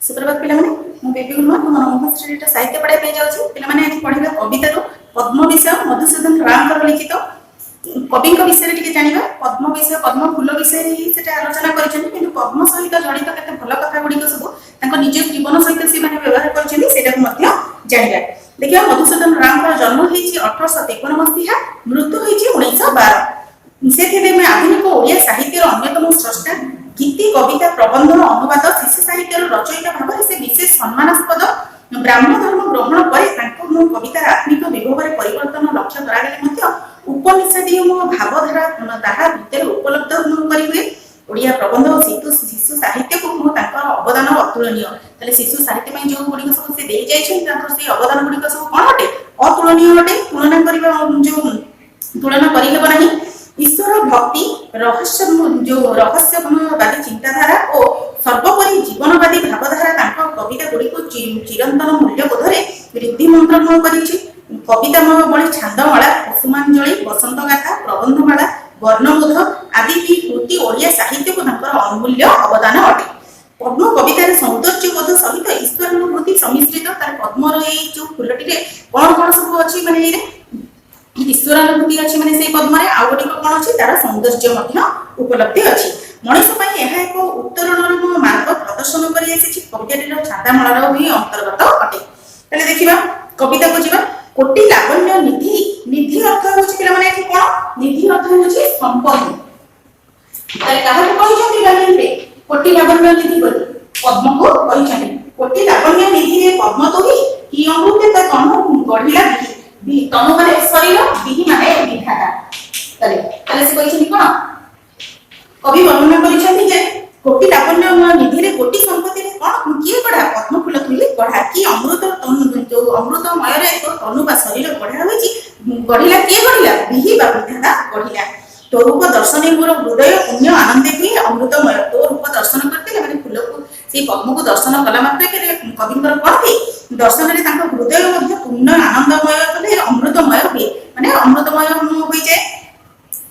सुप्रभात पिला माने मु बेबी गुरुमा तुम मनोहर साहित्य पढ़ाई पे जाउछि पिला माने आज पढ़िबा कविता रो पद्म विषय मधुसूदन रामकर लिखित कवि विषय टिके जानिबा पद्म विषय पद्म फूल विषय ही सेटा आलोचना करिसेंती किंतु पद्म सहित जड़ित केते भल कथा गुडी सब तांको निज जीवन सहित से माने व्यवहार करिसेंती सेटा को मध्य जानिबा देखिया मधुसूदन रामकर जन्म हेछि 1853 मसीहा मृत्यु हेछि 1912 से में आधुनिक ओडिया साहित्यर अन्यतम स्रष्टा गीति कविता प्रबंध अनुवाद शिशु साहित्य रचयिता भाव से विशेष सम्मानास्पद ब्राह्मण धर्म ग्रहण पर कवितार आत्मिक विभव परिवर्तन लक्ष्य करा उपनिषदीय भावधारा ताहा भितर उपलब्ध करेंगे ओडिया प्रबंध और शिशु साहित्य को अवदान अतुलनीय ताले शिशु साहित्य जो गुड़िक सब से दे जाइए अवदान गुड़िक सब कौन अटे अतुलनीय अटे तुलना करने जो तुलना करना ईश्वर भक्ति रहस्यवादी चिंताधारा और सर्वोपरि जीवनवादी भावधारा कविता गुड़ी को चिरंतन मूल्यबोधरे वृद्धि मंत्रमय करिछि कविता बड़ी छांदमाला कुसुमांजलि बसंत गाथा प्रबंधमाला वर्णबोध आदि कृति ओडिया साहित्य को अमूल्य अवदान अटे पद्म कवितार सौंदर्यबोध सहित ईश्वरानुभूति सम्मिश्रित तार पद्मर जो फुलटी कौन कौन सब अच्छी माने ईश्वरानुभूति अच्छी माने से पद्म आउ गोटे कौन अच्छी तार सौंदर्य उपलब्धि अच्छी मनुष्य यह एक उत्तरण मार्ग प्रदर्शन कर कविताटीर छांदामालार भी अंतर्गत अटे ताले देखिबा कविता को जीवा कोटि लावण्य निधि निधि अर्थ होछि पिला माने कि कोन निधि अर्थ होछि संपत्ति ताले काहा को कहि छथि रे कोटि लावण्य निधि बोली पद्म को कहि छथि कोटि लावण्य निधि रे पद्म तो ही कि अमृत त तनु गढिला भी तनु माने शरीर बिहि माने विधाता ताले ताले से कहि छथि कोन कवि वर्णना करि छथि जे कोटि लावण्य निधि रे कोटि संपत्ति रे कोन किए गढा पद्म फूल तुली गढा कि अमृत तनु जो अमृतमय रे तो तनु बा शरीर गढा होछि गढिला किए गढिला बिहि बा विधाता गढिला तो रूप दर्शन मोर हृदय पुण्य आनंदे हुए अमृतमय तो रूप दर्शन करते माने फूल को से पद्म को दर्शन कला मात्र के कविंकर कहते दर्शन रे तांको हृदय मध्ये पुण्य आनंदमय कले अमृतमय हुए माने अमृतमय होई जाय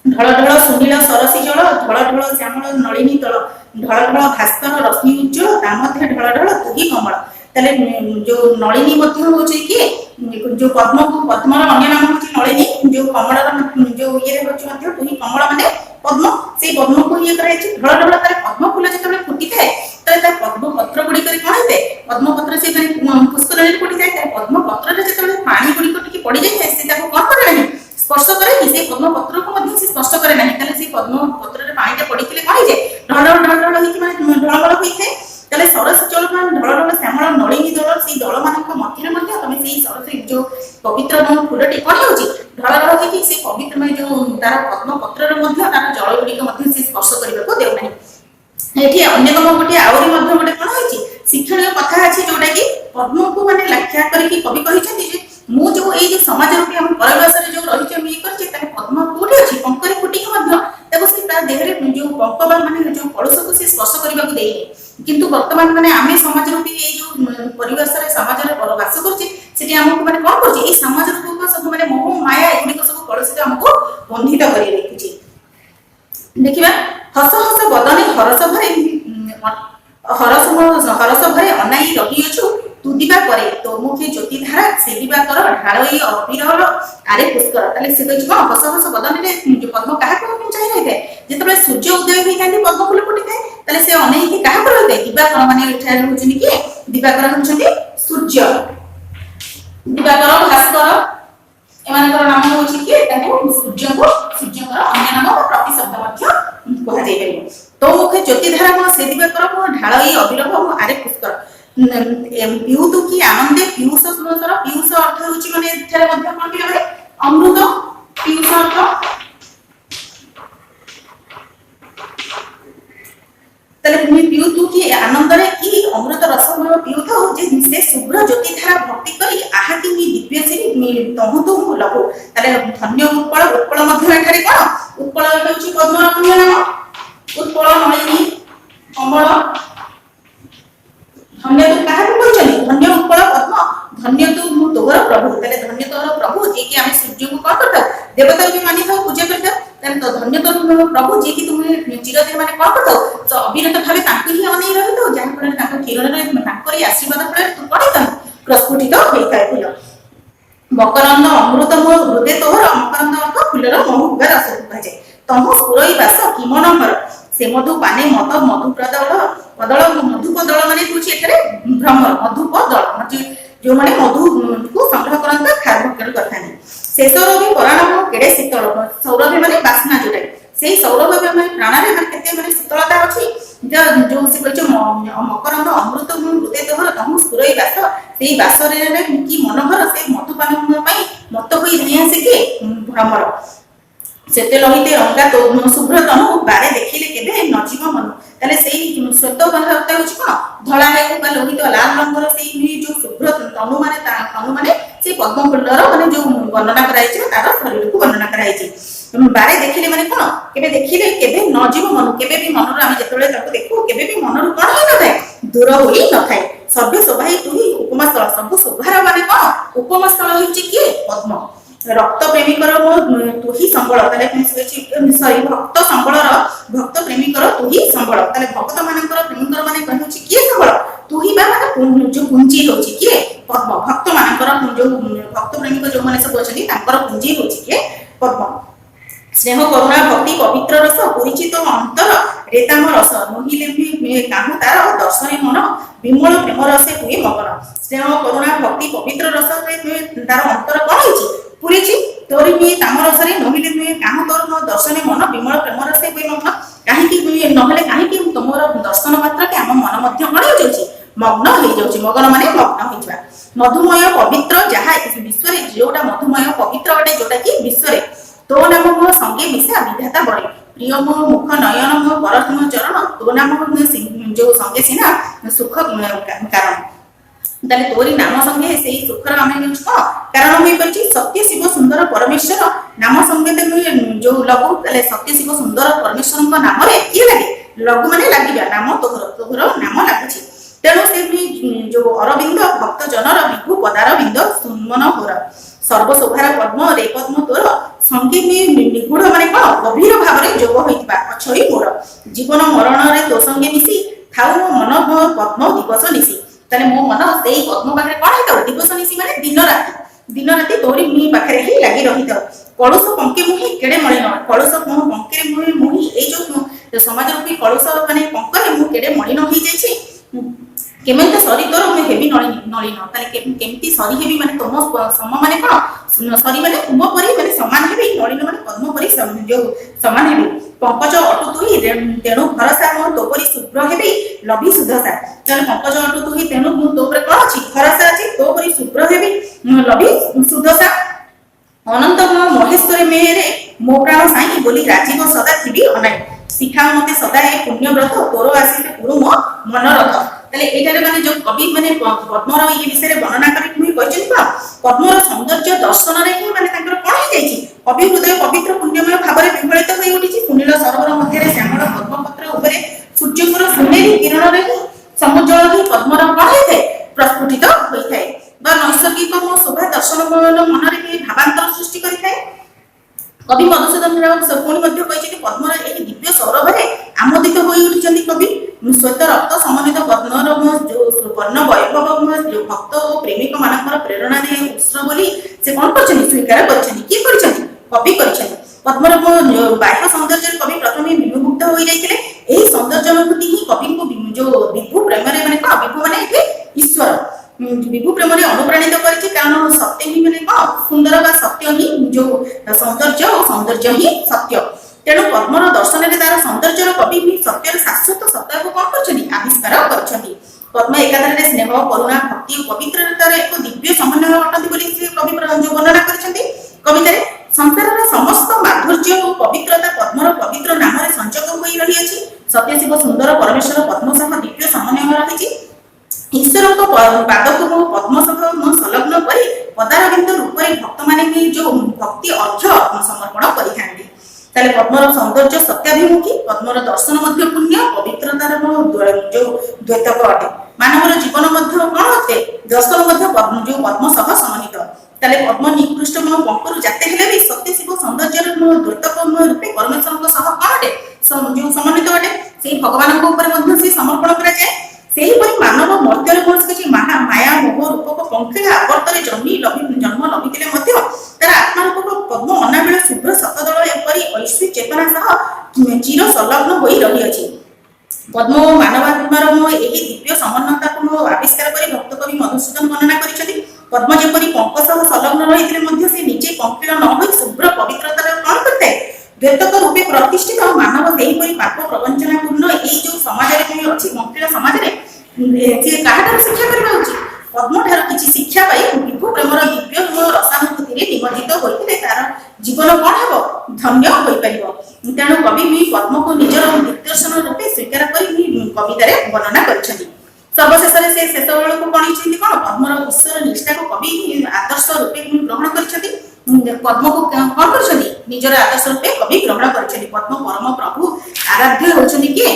ढळ ढळ सुनील सरसी जल ढळ ढळ श्यामल नलिनी तल ढळ ढळ भास्कर रश्मि उज्ज्वल ता मध्ये ढळ ढळ तुही कमल ताले जो नलिनी मध्ये होछि कि जो पद्मर अन्य नाम होछि नलिनी जो कमलर जो ये होछि मध्ये तुही कमल माने पद्म से पद्म को ये करे छि ढळ ढळ तारे पद्म फूल जेतबे फुटी थाए ताले ता पद्म पत्र गुडी करे कोन हेते पद्म पत्र से माने पुष्करणी फुटी जाय तारे पद्म पत्र रे जेतबे पानी गुडी को टिके पड़ी जाय से ताको कोन करे नहीं स्पर्श करे कि से पद्म पत्र को मध्ये से स्पर्श करे नहीं ताले से पद्म पत्र रे पानी टा पड़ीले कोन जे ढळ ढळ होई कि माने ढळ होई थे ताले सरस चलमान ढळ ढळ श्यामल नलिनी दल से दल मानक मध्य मध्ये तमे से सरस जो पवित्र फूलटी कोन होछि ढळ ढळ होई कि से पवित्र में जो तार पद्म पत्र रे मध्ये तार जल गुडी को मध्ये से स्पर्श करबा को देउ नहीं एठी अन्यतम गोटे आउरी मध्ये गोटे कोन होछि शिक्षणीय कथा अछि जोटा कि पद्म को माने व्याख्या करी कवि कहि छथि जे मु जो ए जो समाज रूपी हम परवास रे जो रहि छै मी करछि ताके पद्म कोठी अछि पंकरे फुटी के मध्ये ताको से ता देहरे जो पंकबा माने जो पड़ोस को से स्पर्श करबा को देइ किंतु वर्तमान माने आमे समाज रूपी ए जो परिवास रे समाज रे परवास करछि सेठी हमको माने कोन करछि ए समाज रूपी को सब माने मोह माया एगुडी को सब पड़ोस रे हमको बंधित करि रखिछि देखिबा हस हस बदने हरस भरे अनाई रही अछु तू दिबा करे तो मुखे ज्योति धारा से दिबा कर ढाळई अबिरल आरे पुष्कर ताले से कहि कोन हस हस बदने जो पद्म काहा को चाहि रही थे जेतबे सूर्य उदय होई थांदी पद्म फूल फुटी थे ताले से अनाई के काहा कर होते दिबा कर माने एठार होचनी कि दिबा कर होचनी सूर्य दिबा कर भास्कर एमानकर नाम होछि कि ताको सूर्यकर अन्य नाम प्रतिशब्द मध्य कहा जाय परिबो तो मुखे ज्योति धारा को से दिबा कर को ढाळई अबिरल आरे पुष्कर पिउतु की आनंदे पीयूष सुनसर पीयूष अर्थ होछि माने एठारे मध्य कोन कि माने अमृत पीयूष अर्थ तले पिउतु की आनंद रे की अमृत रसमय पिउथौ जे से शुभ्र ज्योति धारा भक्ति करी आहाति मी दिव्य श्री तहु तो लभो तले धन्य उत्पल मध्य एठारे कोन उत्पल होछि पद्मर अन्य नाम उत्पल नलिनी कमल धन्य तो कहा कहछनी धन्य उत्पल पद्म धन्य तो तोहर प्रभु ताले धन्य तोहर प्रभु जे कि आमे सूर्य को कौन करता देवता भी मानि था पूजा करता ताले तो धन्य तोहर प्रभु जे कि तुम चिरदिन माने कौन करता तो अविरत भावे तांको ही अनै रहितो जहाँ फल तांको किरण रे तांकोरी आशीर्वाद फल तू कणित प्रस्फुटित होइଥାଏ फूल मकरंद अमृतमय हृदय तोहर मकरंद अर्थ फूलर महुआ रस कुहाଯାଏ तम सुरई बास कि मनोहर से मधु पाने मत मधुप्रदल पदल मधुपदल माने होछि एठारे भ्रमर मधुपदल जो माने मधु को संग्रह करंता खारभक्कड़ करथानी शेषर भी पराणम केडे शीतल सौरभ माने बासना जोटे से सौरभ माने प्राणारे माने केते माने शीतलता अछि जो से कहछ मकरंद अमृत हृदय तोहर तम सुरई बास सेई बासरे कि मनोहर से मधुपान पई मत होई निया से के भ्रमर सेते लहिते रंगा तो शुभ्र तनु बारे देखिले केबे नजीव मन ताले सेई श्वेत कहता होछि कोन धळा हे बा लोहित लाल रंगर सेई जो शुभ्र तनु माने से पद्म फुलर माने जो वर्णना कराई छै तार शरीर को वर्णना कराई छै बारे देखिले माने कोन केबे देखिले केबे नजीव मन केबे भी मनर आमे जेतले ताको देखु केबे भी मनर कोन होई न थाए दूर होई न थाए सर्वे शोभाई तुही उपमा स्थल सब शोभार माने कोन उपमा स्थल होछि कि पद्म रक्त प्रेमिकर तू ही संबल ताले सॉरी भक्त संबलर भक्त प्रेमिकर तू ही संबल ताले भक्त मानकर प्रेमिकर माने कहउछि के संबल तू ही बा माने जो पुंजी होछि के पद्म भक्त मानकर जो भक्त प्रेमिक जो माने सब अछनी तांकर पुंजी होछि के पद्म स्नेह करुणा भक्ति पवित्र रस परिचित अंतर रेताम रस नहिले भी काहू तार दर्शन मन विमल प्रेम रसे हुए मगन स्नेह करुणा भक्ति पवित्र रस तार अंतर कौन होछि पुरीची तोरी भी ताम रसरे नहिले भी काहू तोर दर्शन मन विमल प्रेम रसे हुए मगन काहे कि नहले काहे कि तमोर दर्शन मात्र के हम मन मध्य कण हो जाउछि मग्न हो जाउछि मगन माने मग्न हो जाबा मधुमय पवित्र जहा विश्व रे जोटा मधुमय पवित्र अटे जोटा कि विश्व रे तो नाम मो संगे मिशा विधाता बड़े प्रिय मो मुख नयन मो परतम चरण तो नाम जो संगे सिना सुख कारण ताले तोरी नाम संगे सेही सुखर आमे यूज को कारण होई परछि सत्य शिव सुंदर परमेश्वर नाम संगे ते जो लगु ताले सत्य शिव सुंदर परमेश्वर को नाम रे की लागे लगु माने लागिबा नाम तोहर नाम लागछि तेणु से जो अरविंद भक्त जनर विभु पदारविंद सुमन होर सर्वशोभार पद्म रे पद्म तोर संगे निगूढ़ माने कोन गभीर भाव रे जोग होइतबा अछई मोर जीवन मरण रे तो संगे मिसी थाउ मन पद्म दिवस निसी ताले मो मन सेई पद्म पाखरे कोन हेतो दिवस निसी माने दिन राति तोरी मी पाखरे ही लागि रहितो कलुष पंके मुही केडे मळिन कलुष मो पंके मुही ए जो समाज रूपी कलुष माने पंकरे मु केडे मळिन होई जायछि केमेंते सरी तोर मु हेबी नळिन ताले केमती सरी हेबी माने तोम सम माने कोन सरी माने तुम परी माने समान हेबी नळिन माने पद्म परी जो समान हेबी पंकज अटु तुही तेणु भरसा मो तो परी शुभ्र हेबी लभी सुधसा ताले पंकज अटु तुही तेणु मु तो परे कोन अछि भरसा अछि तो परी शुभ्र हेबी लभी सुधसा अनंत महेश्वरी मेरे मो प्राण साई बोली राजीव सदा थिबी अनाई शिखा मते सदा ए पुण्य व्रत तोर आसीते पुरु मो मनरथ ताले एटारे माने जो कवि माने पद्मर ये विषय रे वर्णना करी मुई कहछन पा पद्मर सौंदर्य दर्शन रे ही माने ताकर कोन हो जाईछि कवि हृदय पवित्र पुण्यमय भावरे विफलित होई उठिछि सुनील सरोवर मध्य रे श्यामल पद्मपत्र ऊपरे सूर्यपुर सुनेरी किरण रे समुज्जल ही पद्मर कोन होइथे प्रस्फुटित होइथे बा नैसर्गिक मो शोभा दर्शन मन रे भावांतर सृष्टि करिଥାଏ कवि मधुसूदन राव पुणी मध्य कहिछि कि पद्मर एही दिव्य सौरभरे आमोदित होई उठिछन्ति कवि श्वेत रक्त समन्वित पद्मर जो वर्ण वैभव जो भक्त और प्रेमिक मानकर प्रेरणा दे उत्सव बोली से कोन करछन्ति स्वीकार करछन्ति की करछन्ति कवि करछन्ति पद्मर बाह्य सौंदर्य कवि प्रथमे विमुग्ध होई जाइतिले एही सौंदर्य अनुभूति ही कवि को जो विभु प्रेम रे माने का विभु माने एठी ईश्वर विभु प्रेम रे अनुप्राणित करिछि कारण सत्य ही माने का सुंदर बा सत्य ही जो सौंदर्य ही सत्य तेणु पद्मर दर्शन रे तार सौंदर्य कवि भी सत्यर शाश्वत सत्ता को कोन करछन्ति आविष्कार करछन्ति पद्म एकाधारे स्नेह करुणा भक्ति और पवित्रतार एक दिव्य समन्वय अटंती बोली से कवि जो वर्णना करछन्ति कविता रे संसारर समस्त माधुर्य और पवित्रता पद्मर पवित्र नाम रे संजोग होई रही अछि सत्य शिव सुंदर परमेश्वर पद्म सह दिव्य समन्वय रहिछि ईश्वर को पाद को पद्म सह संलग्न करी पदारविंद रूप रे भक्त माने जो भक्ति अर्घ्य समर्पण करिथांती ताले पद्मर सौंदर्य सत्याभिमुखी पद्मर दर्शन मध्य पुण्य पवित्रतार जो द्वैतक अटे मानवर जीवन मध्य कोन अटे दर्शन मध्य जो पद्म सह समन्वित ତାହେଲେ ପଦ୍ମ ନିକୃଷ୍ଟମ ପଙ୍କରୁ ଜାତେ ହେଲେ ବି ସତ୍ୟ ଶିବ ସୌନ୍ଦର୍ଯ୍ୟର ଦ୍ୱୈତକର୍ମ ରୂପେ ପରମେଶ୍ୱରଙ୍କ ସହ କଣ ଅଟେ ଯେଉଁ ସମନ୍ୱିତ ଅଟେ ସେଇ ଭଗବାନଙ୍କ ଉପରେ ମଧ୍ୟ ସେ ସମର୍ପଣ କରାଯାଏ। ସେହିପରି ମାନବ ମର୍ତ୍ତ୍ୟରେ କୌଣସି କିଛି ମାୟା ମୋହ ରୂପକ ପଙ୍କିଳା ଆବର୍ତ୍ତରେ ଜନ୍ମ ଲଭିଥିଲେ ମଧ୍ୟ ତାର ଆତ୍ମା ରୂପକ ପଦ୍ମ ଅନାବିଳ ଶୁଭ୍ର ଶତଦଳ ଏପରି ଐଶ୍ୱୀ ଚେତନା ସହ ଚିର ସଂଲଗ୍ନ ହୋଇ ରହିଅଛି। ପଦ୍ମ ଓ ମାନବାତ୍ମାର ଏହି ଦିବ୍ୟ ସମନ୍ୱୟତାକୁ ଆବିଷ୍କାର କରି ଭକ୍ତ କବି ମଧୁସୂଦନ ବର୍ଣ୍ଣନା କରିଛନ୍ତି। ପଦ୍ମ ଯେପରି ପଙ୍କ ସହ ସଂଲଗ୍ନ ରହିଥିଲେ ମଧ୍ୟ ସେ ନିଜେ ପଙ୍କିଳ ନ ହୋଇ ଶୁଭ୍ର ପବିତ୍ରତାର କଣ କରିଥାଏ ଦ୍ୱୈତକ ରୂପେ ପ୍ରତିଷ୍ଠିତ। ମାନବ ସେହିପରି ପାପ ପ୍ରବଞ୍ଚନାପୂର୍ଣ୍ଣ ଏଇ ଯୋଉ ସମାଜରେ ଅଛି ପଙ୍କିଳ ସମାଜରେ ସେ କାହାଠାରୁ ଶିକ୍ଷା କରିବା ଉଚିତ? ପଦ୍ମଠାରୁ କିଛି ଶିକ୍ଷା ପାଇ ବିଭୁ ପ୍ରେମର ଦିବ୍ୟ ରସାनुभୂତିରେ ନିମଜ୍ଜିତ ହୋଇଥିଲେ ତାର ଜୀବନ କଣ ହେବ ଧନ୍ୟ ହୋଇପାରିବ। ତେଣୁ କବି ପଦ୍ମକୁ ନିଜର ଦିଗ୍ଦର୍ଶନ ରୂପେ ସ୍ୱୀକାର କରି କବିତାରେ ବର୍ଣ୍ଣନା କରିଛନ୍ତି। ସର୍ବଶେଷରେ ସେ ଶେଷ ବେଳକୁ କଣ ହେଇଛନ୍ତି କଣ ପଦ୍ମର ଈଶ୍ୱର ନିଷ୍ଠାକୁ କବି ଆଦର୍ଶ ରୂପେ ଗ୍ରହଣ କରିଛନ୍ତି। ପଦ୍ମକୁ କଣ କରିଛନ୍ତି ନିଜର ଆଦର୍ଶ ରୂପେ କବି ଗ୍ରହଣ କରିଛନ୍ତି। ପଦ୍ମ ପରମ ପ୍ରଭୁ ଆରାଧ୍ୟ ହେଉଛନ୍ତି କିଏ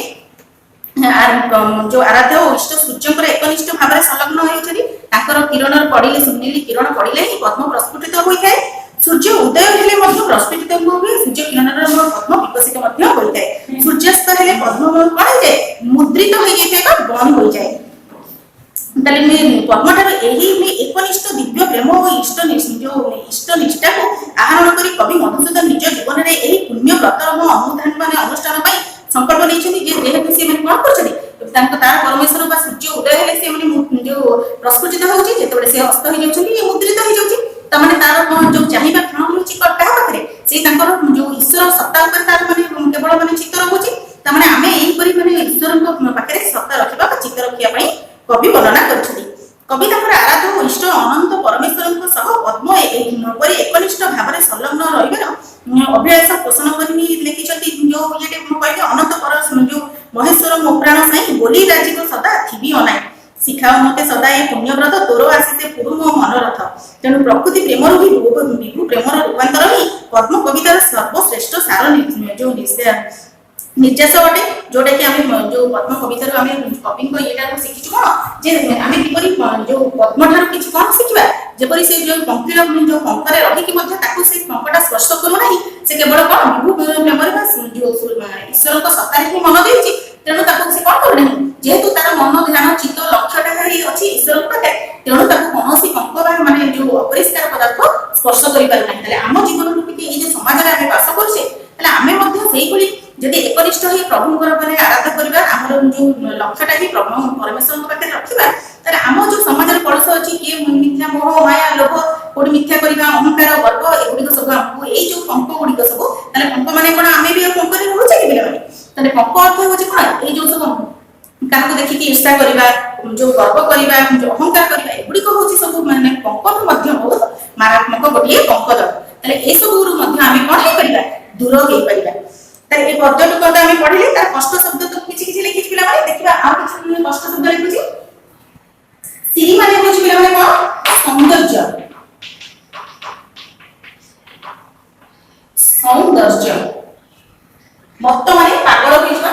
ଯୋଉ ଆରାଧ୍ୟ ଓ ଇଷ୍ଟ ସୂର୍ଯ୍ୟଙ୍କର ଏକନିଷ୍ଠ ଭାବରେ ସଂଲଗ୍ନ ହେଉଛନ୍ତି। ତାଙ୍କର କିରଣର ପଡ଼ିଲେ ସୁନେଲି କିରଣ ପଡ଼ିଲେ ହିଁ ପଦ୍ମ ପ୍ରସ୍ଫୁଟିତ ହୋଇଥାଏ। ସୂର୍ଯ୍ୟ ଉଦୟ ହେଲେ ମଧ୍ୟ ପ୍ରସ୍ଫୁଟିତ ହୁଏ। ସୂର୍ଯ୍ୟ କିରଣର ପଦ୍ମ ବିକଶିତ ମଧ୍ୟ ହୋଇଥାଏ। ସୂର୍ଯ୍ୟାସ୍ତ ହେଲେ ପଦ୍ମ କଣ ହେଇଯାଏ ମୁଦ୍ରିତ ହୋଇଯାଇଥାଏ ବା ବନ୍ଦ ହୋଇଯାଏ। ତାହେଲେ ପଦ୍ମଠାରୁ ଏହି ଏକନିଷ୍ଠ ଦିବ୍ୟ ପ୍ରେମ ଓ ଇଷ୍ଟ ନିଷ୍ଠାକୁ ଆହରଣ କରି କବି ମଧୁସୂଦନ ନିଜ ଜୀବନରେ ଏହି ପୁଣ୍ୟ ବ୍ରତର ଅନୁଷ୍ଠାନ ପାଇଁ ସଂକଳ୍ପ ନେଇଛନ୍ତି। ଯେ ଯେହେତୁ ସେମାନେ କଣ କରୁଛନ୍ତି ତାର ପରମେଶ୍ୱର ବା ସୂର୍ଯ୍ୟ ଉଦୟ ହେଲେ ସେମାନେ ଯୋଉ ପ୍ରସ୍ଫୁଟିତ ହଉଛି ଯେତେବେଳେ ସେ ଅସ୍ତ ହେଇଯାଉଛନ୍ତି ମୁଦ୍ରିତ ହେଇଯାଉଛି। ତାମାନେ ତାର ଯୋଉ ଚାହିଁବା କ୍ଷଣ ରହୁଛି କାହା ପାଖରେ ସେଇ ତାଙ୍କର ଯୋଉ ଈଶ୍ୱର ସତ୍ତା ଉପରେ ତାର କେବଳ ଚିତ୍ତ ରହୁଛି। ତାମାନେ ଆମେ ଏହିପରି ଈଶ୍ୱରଙ୍କ ପାଖରେ ସତ୍ତା ରଖିବା ବା ଚିତ୍ତ ରଖିବା ପାଇଁ କବି ବର୍ଣ୍ଣନା କରିଛନ୍ତି। କବି ତାଙ୍କର ଆରାଧ୍ୟ ଓ ଇଷ୍ଟ ଅନନ୍ତ ପରମେଶ୍ୱରଙ୍କ ସହ ପଦ୍ମ ଏପରି ଏକନିଷ୍ଠ ଭାବରେ ସଂଲଗ୍ନ ରହିବାର ଅଭିଳାଷ ପୋଷଣ କରି ଲେଖିଛନ୍ତି। ଯୋଉ ଇଏଟେ ମୁଁ କହିଲି ଅନନ୍ତ ପର ଯୋଉ ମହେଶ୍ୱର ମୋ ପ୍ରାଣ ସାଇଁ ବୋଲି ରାଜୀବ ସଦା ଥିବି ଅନାଇ ଶିଖାଅ ମତେ ସଦା ଏ ପୁଣ୍ୟବ୍ରତ ତୋର ଆସିତେ ପୁରୁ ମୋ ମନରଥ। ତେଣୁ ପ୍ରକୃତି ପ୍ରେମରୁ ହିଁ ବିଭୁ ପ୍ରେମର ରୂପାନ୍ତର ହିଁ ପଦ୍ମ କବିତାର ସର୍ବଶ୍ରେଷ୍ଠ ସାର ଯୋଉ ନିର୍ଯାସ ଅଟେ। ଯୋଉଟା କି ଆମେ ଯୋଉ ପଦ୍ମ କବିତାରୁ ଆମେ କବିଙ୍କ ଇଏଟାକୁ ଶିଖିଛୁ କଣ ଯେ ଆମେ କିପରି ଯୋଉ ପଦ୍ମଠାରୁ କିଛି କଣ ଶିଖିବା ଯେପରି ସେ ଯୋଉ ପଙ୍କିଳ ଯୋଉ ପଙ୍କରେ ରହିକି ମଧ୍ୟ ତାକୁ ସେ ପଙ୍କଟା ସ୍ପର୍ଶ କରୁନାହିଁ। ସେ କେବଳ କଣ ବିଭୁ ପ୍ରେମରେ ବା ଯୋଉ ଈଶ୍ୱରଙ୍କ ସତ୍ତାରେ ହିଁ ମନ ଦେଇଛି। ତେଣୁ ତାକୁ ସେ କଣ କରୁନାହିଁ ଯେହେତୁ ତାର ମନ ଧ୍ୟାନ ଚିତ୍ତ ଲକ୍ଷ୍ୟଟା ଅଛି ଈଶ୍ୱରଙ୍କ ପାଖରେ ତେଣୁ ତାକୁ କୌଣସି ପଙ୍କ ବା ଯୋଉ ଅପରିଷ୍କାର ପଦାର୍ଥ ସ୍ପର୍ଶ କରିପାରୁନାହିଁ। ତାହେଲେ ଆମ ଜୀବନ ରୂପୀ ଏଇ ଯୋଉ ସମାଜରେ ଆମେ ବାସ କରୁଛେ ତାହେଲେ ଆମେ ମଧ୍ୟ ସେଇଭଳି ଯଦି ଏକନିଷ୍ଠ ହେଇ ପ୍ରଭୁଙ୍କର ଆରାଧ କରିବା ଆମର ଯୋଉ ଲକ୍ଷ୍ୟଟା ବି ପ୍ରଭୁ ପରମେଶ୍ୱରଙ୍କ ପାଖରେ ରଖିବା ତାହେଲେ ଆମ ଯୋଉ ସମାଜରେ କଳସ ଅଛି କିଏ ମିଥ୍ୟା ମୋହ ମାୟା ଲୋଭ କୋଉଠି ମିଥ୍ୟା କରିବା ଅହଙ୍କାର ଗର୍ବ ଏଗୁଡିକ ସବୁ ଆମକୁ ଏଇ ଯୋଉ ପଙ୍କ ଗୁଡିକ ସବୁ ତାହେଲେ ପଙ୍କ ମାନେ କଣ ଆମେ ବି ପଙ୍କରେ ରହୁଛେ କି ପିଲାମାନେ? ତାହେଲେ ପଙ୍କ ଅର୍ଥ ହଉଛି କଣ ଏଇ ଯୋଉ ସବୁ କାହାକୁ ଦେଖିକି ଇର୍ଷା କରିବା ଯୋଉ ଗର୍ବ କରିବା ଯୋଉ ଅହଙ୍କାର କରିବା ଏଗୁଡିକ ହଉଛି ସବୁ ପଙ୍କଠୁ ମଧ୍ୟ ବହୁତ ମାରାତ୍ମକ ଗୋଟିଏ ପଙ୍କ ଦଳ। ତାହେଲେ ଏସବୁରୁ ମଧ୍ୟ ଆମେ କଣ ହେଇପାରିବା ଦୂର ହେଇପାରିବା। ତାହେଲେ এই পদ্যটুকু আমি পড়িলে তার কষ্ট শব্দ তো কিছু কিছু লিখিছি পিলাମାନେ ଦେଖିବା ଆଉ କିଛି କଷ୍ଟ শব্দ লিখୁছি। ସିରି ମାନେ ହଉଛି ପିଲାମାନେ କଣ ସୌନ୍ଦର୍ଯ୍ୟ ସୌନ୍ଦର୍ଯ୍ୟ ମତ ମାନେ ପାଗଳ ହେଇଯିବା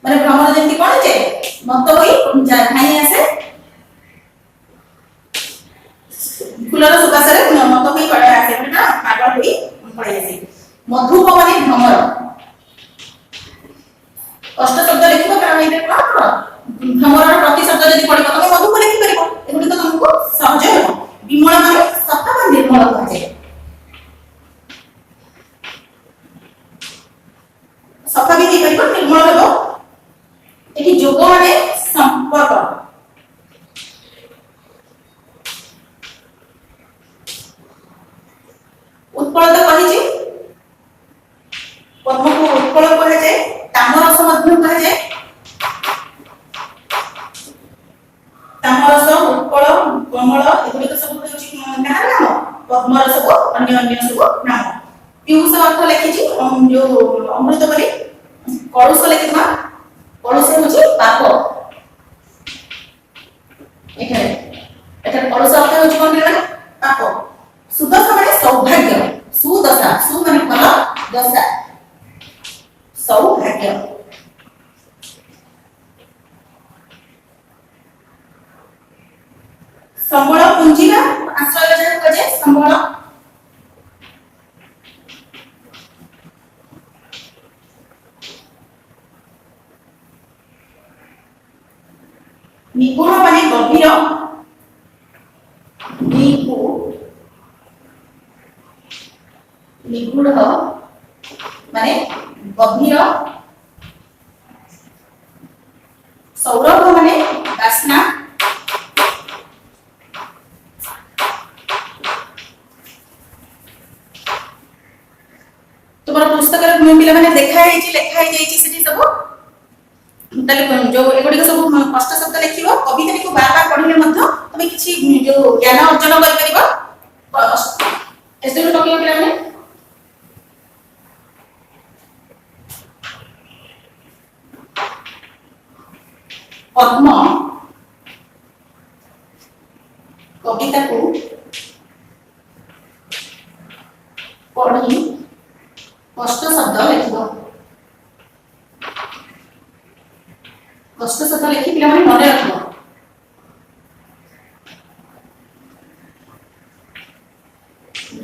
ଭ୍ରମର ଯେମିତି କଣ ଯେ ମତ ହୋଇ ଧାଇଁ ଆସେ ଫୁଲର ସୁବାସରେ ମତ ହୋଇ ପଳେଇ ଆସେ ପାଗଳ ହୋଇ ପଳେଇ ଆସେ। ମଧୁପ ମାନେ ଭ୍ରମର କଷ୍ଟ ଶବ୍ଦ ଲେଖିବ କାରଣ ଏଇଟା କଣ ଭ୍ରମରର ପ୍ରତି ଶବ୍ଦ ଯଦି ପଡିବ ତମେ ମଧୁପ ଲେଖିପାରିବ ଏଗୁଡିକ ତମକୁ ସହଜ ହେବ। ବିମଳ ମାନେ ସଫା ବା ନିର୍ମଳ କୁହାଯାଏ। ସଫା ବି ହେଇପାରିବ ନିର୍ମଳ ହେବ। ଏଠି ଯୋଗ ମାନେ ସମ୍ପର୍କ ଉତ୍କଳ ତ କହିଛି ପଦ୍ମକୁ ଉତ୍କଳ କୁହାଯାଏ। ତାମରସ ମଧ୍ୟ କୁହାଯାଏ। ତାମରସ ଉତ୍କଳ କମଳ ଏଗୁଡିକ ସବୁ ହେଉଛି କାହାର ନାମ ପଦ୍ମର ସବୁ ଅନ୍ୟ ଅନ୍ୟ ସବୁ ନାମ। ପିୟୁଷ ଅର୍ଥ ଲେଖିଛି ଯୋଉ ଅମୃତ ବୋଲି। କଳୁଷ ଲେଖିବା କଳୁଷ ହେଉଛି ପାପ ଏଠାରେ କଳୁଷ ଅର୍ଥ ହେଉଛି କଣ ପିଲାମାନେ ପାପ। ସୁଦଶା ମାନେ ସୌଭାଗ୍ୟ ସୁଦଶା ସୁ ମାନେ ଭଲ ଦଶା ସୌଭାଗ୍ୟ। ସମ୍ବଳ ପୁଞ୍ଜି ବା ଆଶ୍ରୟ ନିଗୁଡ ମାନେ ଗଭୀର, ନିଗୁଡ ମାନେ ଗଭୀର, ସୌରଭ ମାନେ ବାସ୍ନା, तुम्हारा पुस्तक पिला माने देखा लेखा सेठी सब जो एगुड़ी सब कष्ट शब्द लिख कविता को बार बार पढ़ले तुम किसी जो ज्ञान अर्जन कर पद्म कविता को पढ़ी कष्ट शब्द लिख कष्ट शब्द लिखी पे मन रख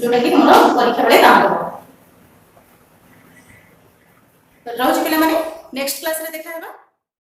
जोटा कि तुम परीक्षा बेले काम कर। रोज पे नेक्स्ट क्लास रे देखा